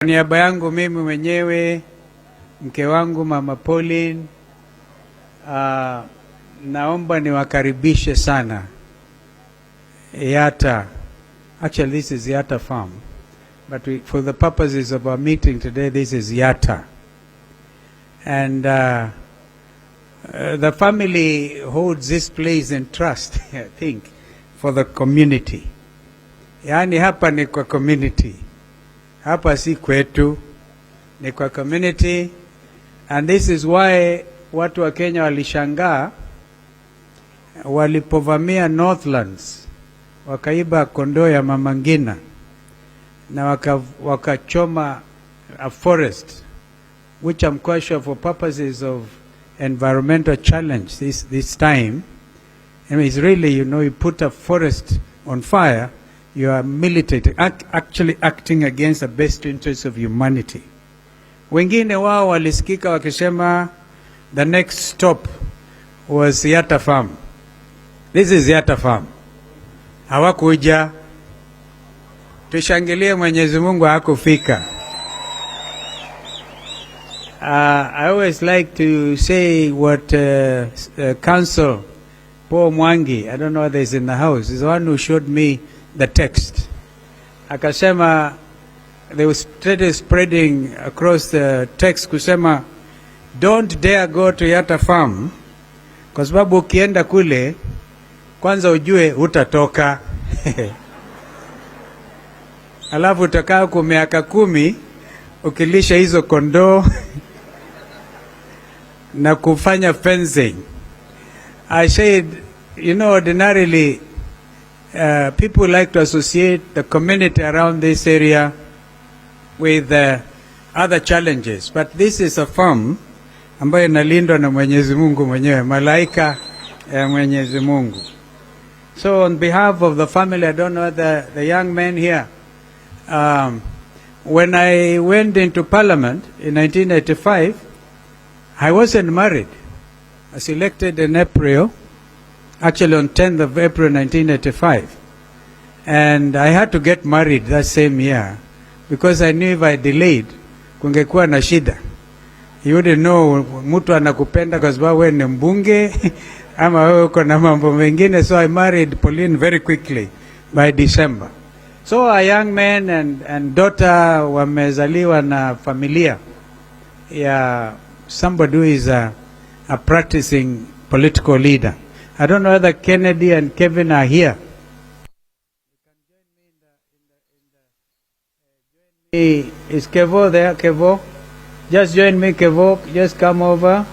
Kwa niaba yangu mimi mwenyewe, mke wangu Mama Pauline, naomba niwakaribishe sana Yatta. Actually, this is Yatta farm, but for the purposes of our meeting today, this is Yatta. And the family holds this place in trust, I think, for the community. Yani hapa ni kwa community. Hapa si kwetu, ni kwa community. And this is why watu wa Kenya walishangaa walipovamia Northlands, wakaiba kondoo ya Mama Ngina na wakachoma a forest, which I'm quite sure for purposes of environmental challenge this time. And it's really, you know, you put a forest on fire, you are militating, actually acting against the best interests of humanity. Wengine wao walisikika wakisema the next stop was Yatta farm. This is Yatta farm. Hawakuja. Tushangilie Mwenyezi Mungu hakufika. I always like to say what Council Paul Mwangi, I don't know whether he's in the house, is the one who showed me the text. Akasema, they were spreading across the text kusema, don't dare go to Yatta farm, kwa sababu ukienda kule, kwanza ujue utatoka. Alafu utakaa kwa miaka 10, ukilisha hizo kondoo, na kufanya fencing. I said, you know, ordinarily, people like to associate the community around this area with other challenges. But this is a farm ambayo inalindwa na Mwenyezi Mungu mwenyewe, malaika ya Mwenyezi Mungu. So on behalf of the family, I don't know the young men here, when I went into Parliament in 1985, I wasn't married. I was elected in April, actually on 10th of April 1985. And I had to get married that same year because I knew if I delayed, kungekuwa na shida. You wouldn't know mtu anakupenda kwa sababu wewe ni mbunge ama wewe uko na mambo mengine. So I married Pauline very quickly by December. So a young man and daughter wamezaliwa na familia ya somebody who is a practicing political leader. I don't know whether Kennedy and Kevin are here. Is Kevo there? Kevo? Just join me, Kevo. Just come over.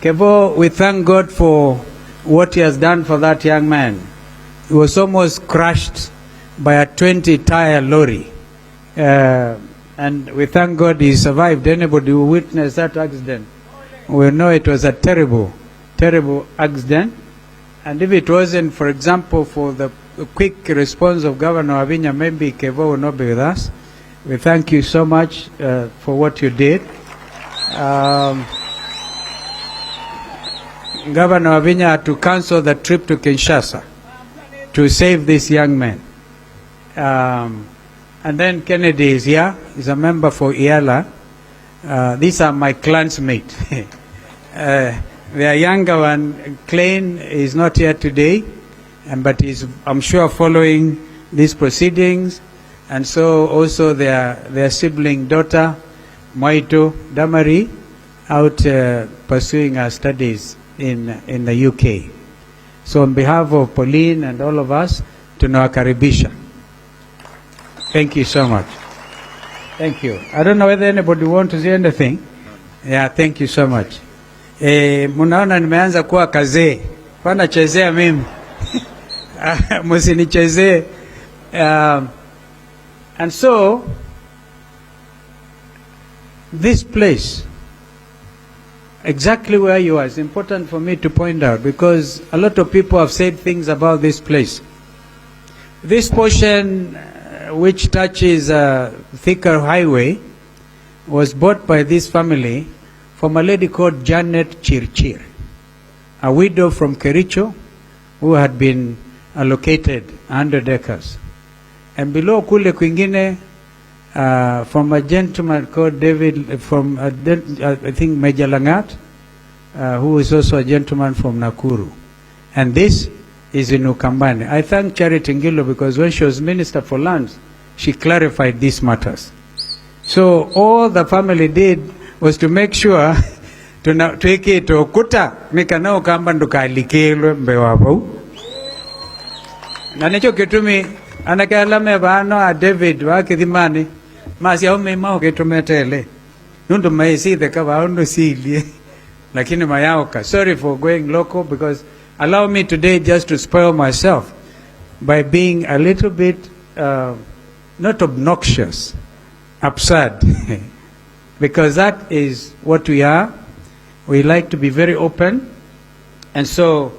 Kevo, we thank God for what he has done for that young man. He was almost crushed by a 20-tire lorry. And we thank God he survived. Anybody who witnessed that accident will know it was a terrible, terrible accident. And if it wasn't, for example, for the quick response of Governor Wavinya, maybe Kevo will not be with us. We thank you so much for what you did. Governor Wavinya had to cancel the trip to Kinshasa to save this young man. And then Kennedy is here. He's a member for IALA. These are my clansmates. The younger one, Klein, is not here today, but he's, I'm sure, following these proceedings. And so also their sibling daughter, Moito Damari, out pursuing her studies in the UK. So on behalf of Pauline and all of us, tunawakaribisha. Thank you so much. Thank you. I don't know whether anybody want to say anything. Yeah, thank you so much. Munaona nimeanza kuwa kazee. Pana chezea mimi. Musinichezee. And so, this place, exactly where you are, is important for me to point out because a lot of people have said things about this place. This portion, which touches a thicker highway, was bought by this family from a lady called Janet Chirchir, a widow from Kericho who had been allocated 100 acres. And below kule kwingine from a gentleman called David from, I think, Major Langat, who is also a gentleman from Nakuru. And this is in Ukambani. I thank Charity Ngilo because when she was Minister for Lands, she clarified these matters. So all the family did was to make sure tuweke to kuta mikana Ukamba ndukalikilwe mbewapo. Na nicho kitumi anakalame bano a David wa kithimani masi au mema okitumetele nundu maisi the kaba ndo silie lakini mayaoka. Sorry for going local, because allow me today just to spoil myself by being a little bit not obnoxious, absurd, because that is what we are. We like to be very open, and so